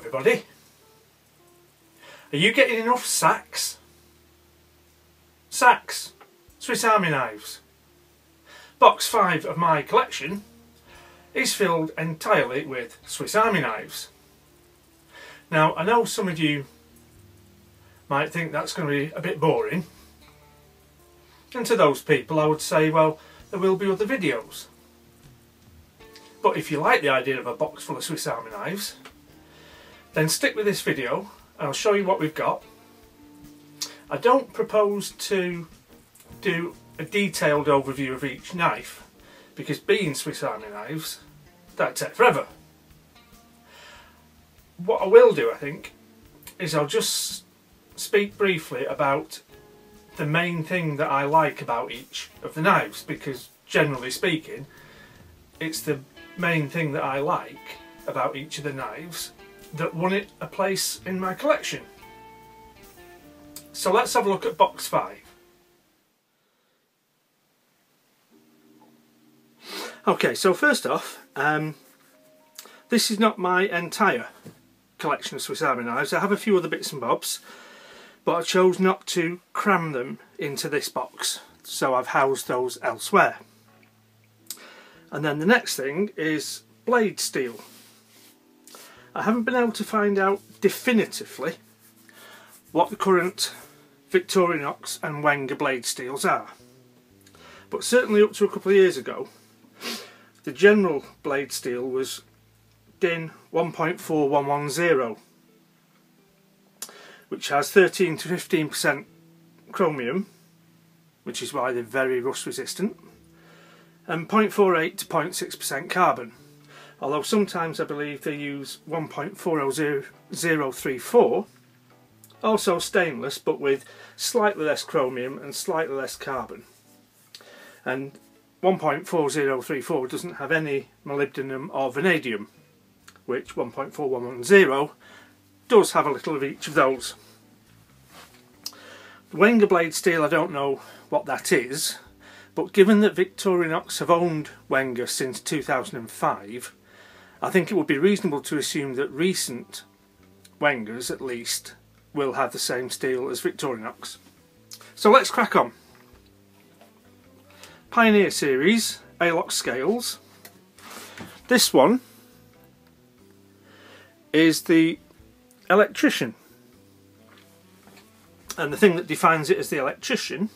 everybody. Are you getting enough sacks? Sacks, Swiss Army knives. Box 5 of my collection is filled entirely with Swiss Army knives. Now I know some of you might think that's going to be a bit boring, and to those people I would say, well, there will be other videos. But if you like the idea of a box full of Swiss Army knives, then stick with this video and I'll show you what we've got. I don't propose to do a detailed overview of each knife, because being Swiss Army knives, that'd take forever. What I will do, I think, is I'll just speak briefly about the main thing that I like about each of the knives, because generally speaking it's the main thing that I like about each of the knives that won it a place in my collection. So let's have a look at box 5. Okay, so first off, this is not my entire collection of Swiss Army knives. I have a few other bits and bobs, but I chose not to cram them into this box, so I've housed those elsewhere. And then the next thing is blade steel. I haven't been able to find out definitively what the current Victorinox and Wenger blade steels are, but certainly up to a couple of years ago the general blade steel was DIN 1.4110, which has 13 to 15% chromium, which is why they're very rust resistant, and 0.48 to 0.6% carbon, although sometimes I believe they use 1.40034, also stainless but with slightly less chromium and slightly less carbon. And 1.4034 doesn't have any molybdenum or vanadium, which 1.4110 does have a little of each of those. The Wenger blade steel, I don't know what that is, but given that Victorinox have owned Wenger since 2005, I think it would be reasonable to assume that recent Wengers, at least, will have the same steel as Victorinox. So let's crack on. Pioneer Series ALOX scales. This one is the Electrician, and the thing that defines it as the Electrician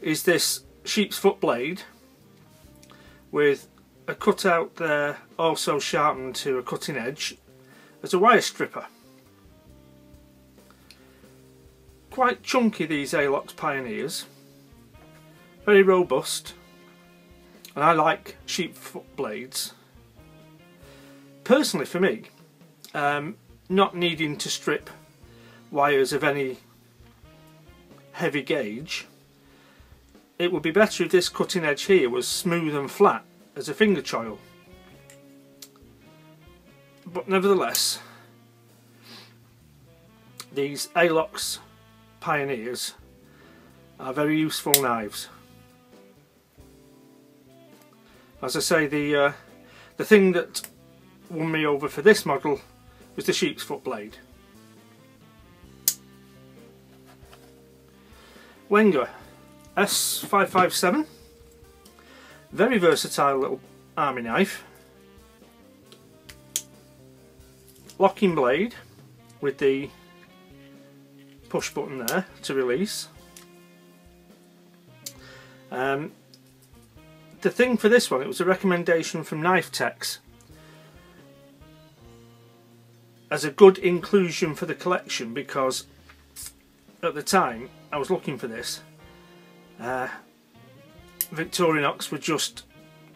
is this sheep's foot blade with a cutout there, also sharpened to a cutting edge as a wire stripper. Quite chunky, these ALOX Pioneers, very robust, and I like sheep foot blades. Personally for me, not needing to strip wires of any heavy gauge, it would be better if this cutting edge here was smooth and flat as a finger choil. But nevertheless, these ALOX Pioneers are very useful knives. As I say, the thing that won me over for this model was the sheep's foot blade. Wenger S557, very versatile little army knife. Locking blade with the push button there to release. The thing for this one, it was a recommendation from Knife Techs as a good inclusion for the collection, because at the time I was looking for this, Victorinox were just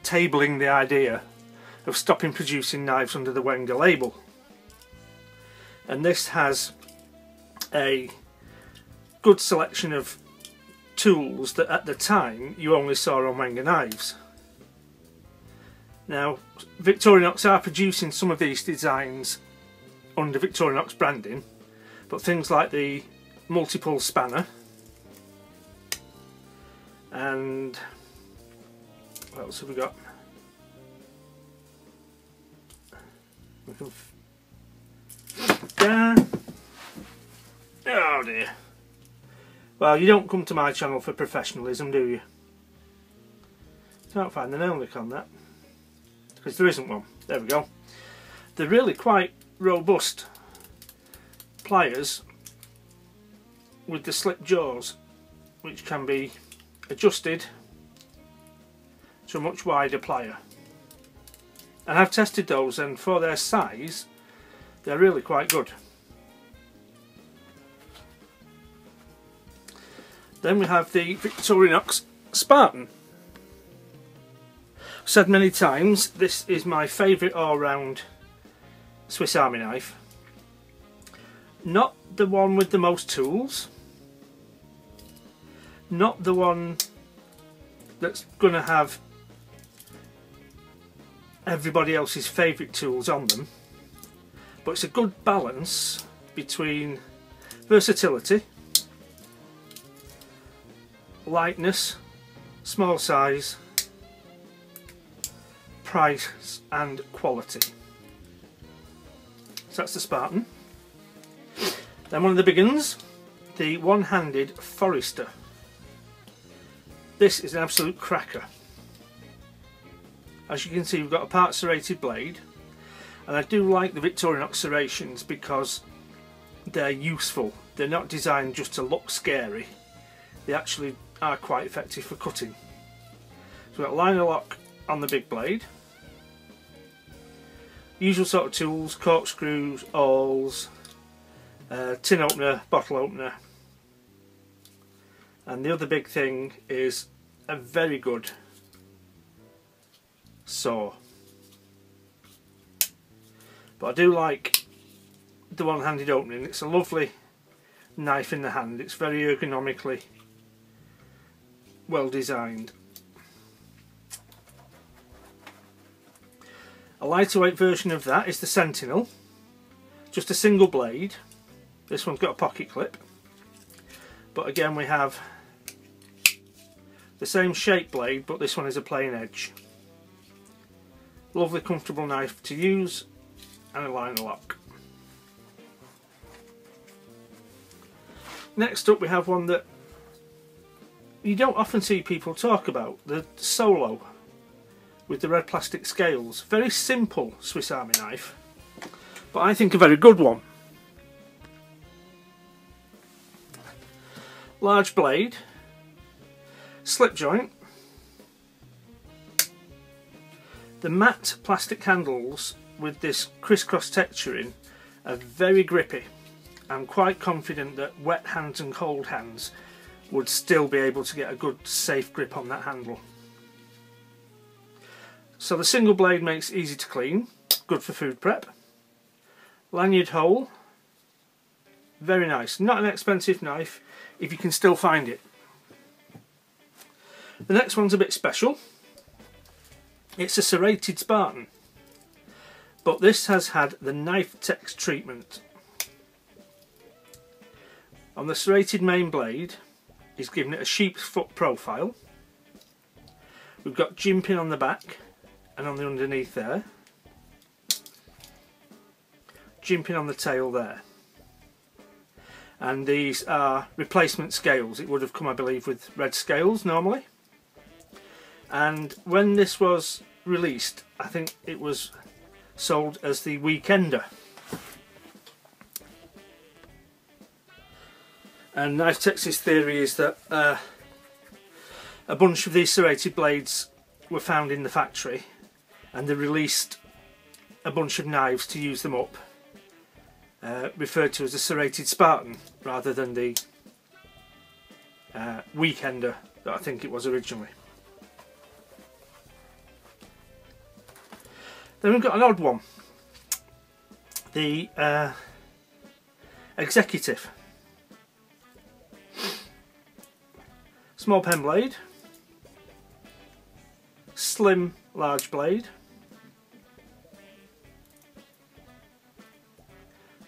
tabling the idea of stopping producing knives under the Wenger label, and this has a good selection of tools that at the time you only saw on Wenger knives. Now Victorinox are producing some of these designs under Victorinox branding, but things like the multi-pull spanner and what else have we got? We can down. Oh dear. Well, you don't come to my channel for professionalism, do you? Can't find the nail nick on that because there isn't one. There we go. They're really quite robust pliers with the slip jaws, which can be adjusted to a much wider plier. And I've tested those, and for their size they're really quite good. Then we have the Victorinox Spartan. I've said many times, this is my favourite all-round Swiss Army knife. Not the one with the most tools, not the one that's going to have everybody else's favourite tools on them, but it's a good balance between versatility, lightness, small size, price and quality. So that's the Spartan. Then one of the big ones, the one-handed Forester. This is an absolute cracker. As you can see, we've got a part serrated blade, and I do like the Victorinox serrations because they're useful. They're not designed just to look scary. They actually are quite effective for cutting. So we've got a liner lock on the big blade. Usual sort of tools, corkscrews, awls, tin opener, bottle opener. And the other big thing is a very good saw. But I do like the one-handed opening. It's a lovely knife in the hand. It's very ergonomically well designed. A lighter weight version of that is the Sentinel. Just a single blade. This one's got a pocket clip. But again, we have the same shape blade, but this one is a plain edge. Lovely, comfortable knife to use, and a liner lock. Next up, we have one that you don't often see people talk about, the Solo with the red plastic scales. Very simple Swiss Army knife, but I think a very good one. Large blade, slip joint. The matte plastic handles with this crisscross texturing are very grippy. I'm quite confident that wet hands and cold hands would still be able to get a good safe grip on that handle. So the single blade makes it easy to clean, good for food prep. Lanyard hole, very nice. Not an expensive knife if you can still find it. The next one's a bit special. It's a serrated Spartan, but this has had the Knifetex treatment. On the serrated main blade, he's given it a sheep's foot profile. We've got jimping on the back and on the underneath there. Jimping on the tail there. And these are replacement scales. It would have come, I believe, with red scales normally. And when this was released, I think it was sold as the Weekender. And Knifetex's theory is that a bunch of these serrated blades were found in the factory, and they released a bunch of knives to use them up, referred to as a serrated Spartan rather than the Weekender that I think it was originally. Then we've got an odd one, the Executive. Small pen blade, slim large blade,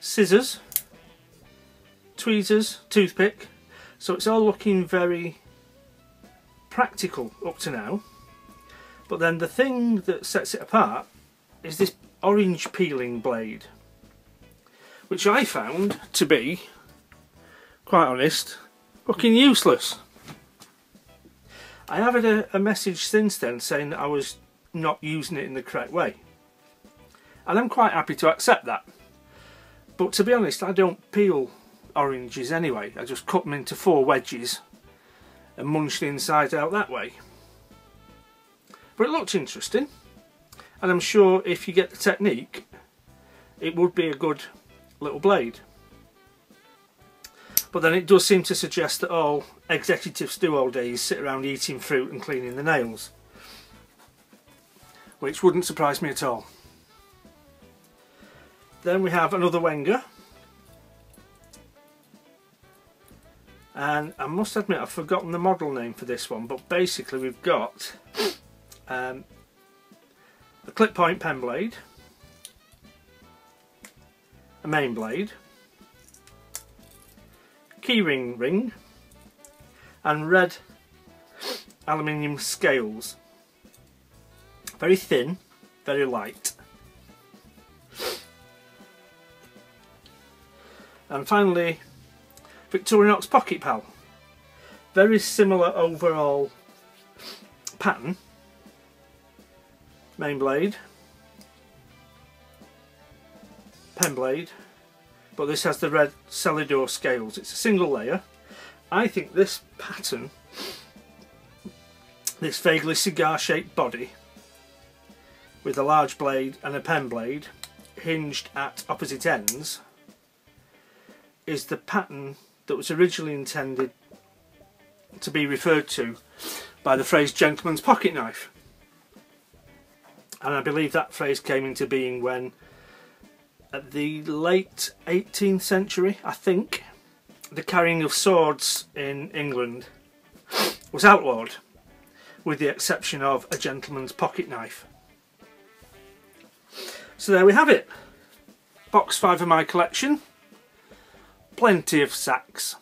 scissors, tweezers, toothpick, so it's all looking very practical up to now. But then the thing that sets it apart is this orange peeling blade, which I found to be, quite honest, fucking useless. I have had a message since then saying that I was not using it in the correct way, and I'm quite happy to accept that. But to be honest, I don't peel oranges anyway. I just cut them into 4 wedges and munch the inside out that way. But it looked interesting, and I'm sure if you get the technique, it would be a good little blade. But then it does seem to suggest that all executives do all day is sit around eating fruit and cleaning the nails, which wouldn't surprise me at all. Then we have another Wenger, and I must admit I've forgotten the model name for this one, but basically we've got a clip point pen blade, a main blade, keyring ring, and red aluminium scales. Very thin, very light. And finally, Victorinox Pocket Pal. Very similar overall pattern. Main blade, pen blade, but this has the red Celidor scales. It's a single layer. I think this pattern, this vaguely cigar shaped body with a large blade and a pen blade hinged at opposite ends, is the pattern that was originally intended to be referred to by the phrase gentleman's pocket knife. And I believe that phrase came into being when, at the late 18th century, I think, the carrying of swords in England was outlawed, with the exception of a gentleman's pocket knife. So there we have it. Box 5 of my collection. Plenty of sacks.